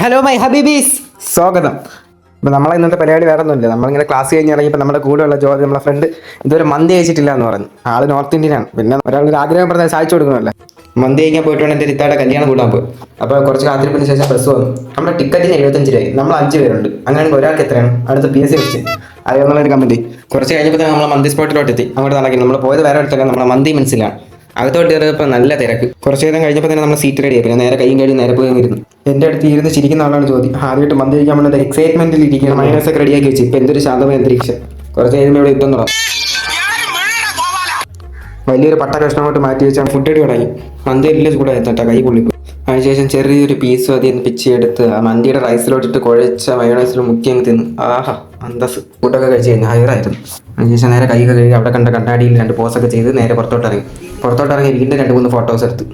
Hello my ഹബീബീസ്, സ്വാഗതം. ഇപ്പം നമ്മളെ ഇന്നത്തെ പരിപാടി വേറെ ഒന്നുമില്ല. നമ്മളിങ്ങനെ ക്ലാസ് കഴിഞ്ഞ് ഇറങ്ങിയപ്പോൾ നമ്മുടെ കൂടെയുള്ള നമ്മളെ ഫ്രണ്ട് ഇതുവരെ മന്തി കഴിച്ചിട്ടില്ല എന്ന് പറഞ്ഞു. ആള് നോർത്ത് ഇന്ത്യനാണ്. പിന്നെ ഒരാളൊരു ആഗ്രഹം പറഞ്ഞാൽ സാധിച്ചു കൊടുക്കണമല്ലോ. മന്തി കഴിക്കാൻ പോയിട്ടുണ്ട്. എൻ്റെ ഇത്താടെ കല്യാണം കൂടാൻ പോയി. അപ്പോൾ കുറച്ച് കാത്തിരിപ്പിന് ശേഷം ബസ് വന്നു. നമ്മുടെ ടിക്കറ്റിന് 75 രൂപയായി. നമ്മൾ 5 പേരുണ്ട്. അങ്ങനെയാണെങ്കിൽ ഒരാൾക്ക് എത്രയാണ്? അടുത്ത PSC വെച്ച് അതെന്നുള്ളൊരു കമൻറ്റ്. കുറച്ച് കഴിഞ്ഞപ്പോൾ തന്നെ നമ്മൾ മന്തി സ്പോട്ടിലോട്ട് എത്തി. അങ്ങോട്ട് നടക്കി. നമ്മൾ പോയത് വേറെ അടുത്തല്ല, നമ്മുടെ മന്തി മനസ്സിലാണ്. അകത്തോട്ട് കയറിയപ്പോൾ നല്ല തിരക്ക്. കുറച്ച് നേരം കഴിഞ്ഞപ്പോൾ തന്നെ നമ്മൾ സീറ്റ് റെഡി ആയി. പിന്നെ നേരെ കൈയും കഴിയും നേരെ പോയി ഇരുന്നു. എൻ്റെ അടുത്ത് ഇരുന്ന് ചിരിക്കുന്ന ആളാണ് ചോദ്യം. ആദ്യമായിട്ട് മന്തി കഴിക്കാൻ വേണ്ടി എക്സൈറ്റ്മെന്റിൽ ഇരിക്കുകയാണ്. മൈനസൊക്കെ റെഡിയാക്കി വെച്ച് ഇപ്പം എന്തൊരു ശാന്തമായ അന്തരീക്ഷം. കുറച്ച് കഴിയുമ്പോൾ ഇവിടെ യുദ്ധം തുടങ്ങും. വലിയൊരു പട്ട കഷ്ണം കൊണ്ട് മാറ്റി വെച്ചാൽ ഫുഡ് അടി തുടങ്ങി. മന്തി എല്ലാം ചൂടെ എത്തട്ടെ, കൈ പൊള്ളിക്കും. അതിനുശേഷം ചെറിയൊരു പീസ് അതിൽ പിച്ചെടുത്ത് ആ മന്തിയുടെ റൈസിലോട്ടിട്ട് കുഴച്ച മയോണൈസിൽ മുക്കി അങ്ങ് തിന്ന്. ആഹാ, അന്തസ്. ഫുഡൊക്കെ കഴിച്ച് കഴിഞ്ഞാൽ ഹയറായിരുന്നു. അതിനുശേഷം നേരെ കൈ കഴുകി അവിടെ കണ്ട കണ്ണാടിയിൽ 2 പോസൊക്കെ ചെയ്ത് നേരെ പുറത്തോട്ടിറങ്ങി വീണ്ടും 2-3 ഫോട്ടോസ് എടുത്തു.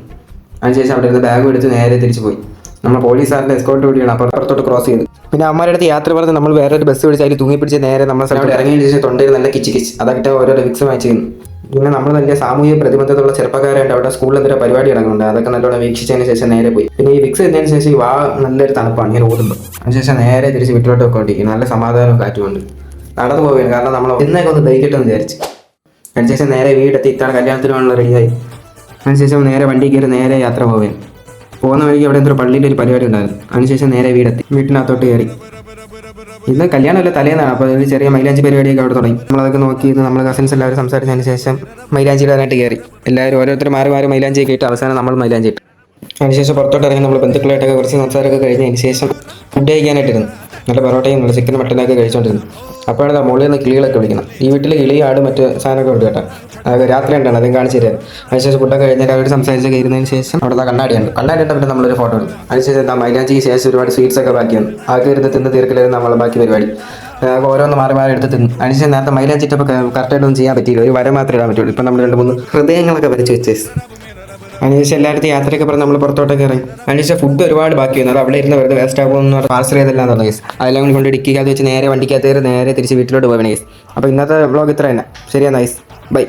അതിനുശേഷം അവിടെ ഇരുന്ന് ബാഗും എടുത്ത് നേരെ തിരിച്ചു പോയി. നമ്മൾ പോലീസുകാരുടെ എസ്കോർട്ട് കൂടിയാണ് അപ്പുറത്തോട്ട് ക്രോസ് ചെയ്ത്. പിന്നെ അമ്മയുടെ അടുത്ത് യാത്ര പറഞ്ഞ് നമ്മൾ വേറൊരു ബസ് പിടിച്ച് അതിൽ തൂങ്ങിപ്പിടിച്ച് നേരെ നമ്മൾ സ്ഥലത്ത് ഇറങ്ങിയതിന് ശേഷം തൊണ്ടയിൽ നല്ല കിച്ച് അതൊക്കെ ഓരോരോ വിക്സ് വായിച്ചു ചെയ്യുന്നു. പിന്നെ നമ്മൾ നല്ല സാമൂഹിക പ്രതിബദ്ധതയുള്ള ചെറുപ്പക്കാരായിട്ട് അവിടെ സ്കൂളിൽ എന്തൊരു പരിപാടി ഇറങ്ങുന്നുണ്ട്. അതൊക്കെ നല്ലോണം വീക്ഷിച്ചതിന് ശേഷം നേരെ പോയി. പിന്നെ ഈ വിക്സ് എന്നതിന് ശേഷം ഈ നല്ലൊരു തണുപ്പാണ് ഇങ്ങനെ ഓടുമ്പോൾ. അതിനുശേഷം നേരെ തിരിച്ച് വീട്ടിലോട്ട് പോയിക്കൊണ്ടിരിക്കും. നല്ല സമാധാനവും കാറ്റുമുണ്ട്. നടന്നു പോവുകയാണ്, കാരണം നമ്മൾ ഇന്നൊക്കെ ഒന്ന് ദഹിക്കട്ടെന്ന് വിചാരിച്ചു. അതിനുശേഷം നേരെ വീടെത്തി ഇത്താണ് കല്യാണത്തിനുള്ള റെഡിയായി. അതിനുശേഷം നേരെ വണ്ടി കയറി നേരെ യാത്ര പോവുകയാണ്. പോകുന്ന വഴിക്ക് അവിടെ എന്തൊരു പള്ളിയിൽ ഒരു പരിപാടി ഉണ്ടായിരുന്നു. അതിനുശേഷം നേരെ വീടെത്തി വീട്ടിനകത്തോട്ട് കയറി. ഇന്ന് കല്യാണമല്ല, തലേന്നാണ്. അപ്പോൾ ഒരു ചെറിയ മൈലാഞ്ചി പരിപാടിയൊക്കെ അവിടെ തുടങ്ങി. നമ്മളതൊക്കെ നോക്കി നമ്മൾ കസിൻസ് എല്ലാവരും സംസാരിച്ചതിന് ശേഷം മൈലാഞ്ചി ഇടാനായിട്ട് കയറി. എല്ലാവരും ഓരോരുത്തർ മാറി മൈലാഞ്ചിയൊക്കെ ഇട്ട് അവസാനം നമ്മൾ മൈലാഞ്ചി ഇട്ടു. അതിനുശേഷം പുറത്തോട്ട് ഇറങ്ങി നമ്മൾ ബന്ധുക്കളായിട്ടൊക്കെ കുറച്ച് സംസാരമൊക്കെ കഴിഞ്ഞതിന് ശേഷം ഫുഡ് കഴിക്കാനായിട്ടിരുന്നു. നല്ല പൊറോട്ടയും നല്ല ചിക്കൻ മട്ടനൊക്കെ കഴിച്ചുകൊണ്ടിരുന്നു. അപ്പോഴാണ് മുകളിൽ നിന്ന് കിളികളൊക്കെ വിളിക്കണം. ഈ വീട്ടിൽ കിളി, ആട്, മറ്റ് സാധനമൊക്കെ ഉണ്ട് കേട്ടോ. അത് രാത്രി ഉണ്ടാണ്, അതും കാണിച്ചു തരാം. അതിനുശേഷം ഫുഡൊക്കെ കഴിഞ്ഞാൽ അവർ സംസാരിച്ച് കയറുന്നതിന് ശേഷം അവിടെ കണ്ണാടിയുണ്ട്. കണ്ണാടി പിന്നെ നമ്മളൊരു ഫോട്ടോ എടുക്കും. അതിനുശേഷം മൈലാഞ്ചിക്ക് ശേഷം ഒരുപാട് സ്വീറ്റ്സൊക്കെ ബാക്കിയാണ്. ആകെ ഇരുന്ന് തിന്ന് തീർക്കലായിരുന്നു നമ്മളെ ബാക്കി പരിപാടി. ഓരോന്ന് മാറി എടുത്ത് തിന്നു. അതിനുശേഷം നേരത്തെ മൈലാഞ്ചിട്ടപ്പോൾ കറക്റ്റായിട്ടൊന്നും ചെയ്യാൻ പറ്റിയില്ല. ഒരു വര മാത്രമേ ഇടാൻ പറ്റുള്ളൂ. ഇപ്പം നമ്മൾ 2-3 ഹൃദയങ്ങളൊക്കെ വരച്ച് വെച്ചേ. അതിനുശേഷം എല്ലായിടത്തും യാത്രയൊക്കെ പറഞ്ഞ് നമ്മൾ പുറത്തോട്ടൊക്കെ ഇറങ്ങി. അതിനുശേഷം ഫുഡ് ഒരുപാട് ബാക്കി വന്നു. അത് അവിടെ ഇരുന്ന് വെറുതെ വേസ്റ്റ് ആകുമെന്ന് പറഞ്ഞാൽ പാർസൽ ചെയ്തെല്ലാം തന്നെ കേസ്. അതെല്ലാം കൊണ്ട് ഡിക്കിക്കകത്ത് വെച്ച് നേരെ വണ്ടിക്കകത്ത് കയറി നേരെ തിരിച്ച് വീട്ടിലോട്ട് പോകണേ കേസ്. അപ്പോൾ ഇന്നത്തെ വ്ളോഗ് ഇത്ര തന്നെ. ശരിയാ, നൈസ്, ബൈ.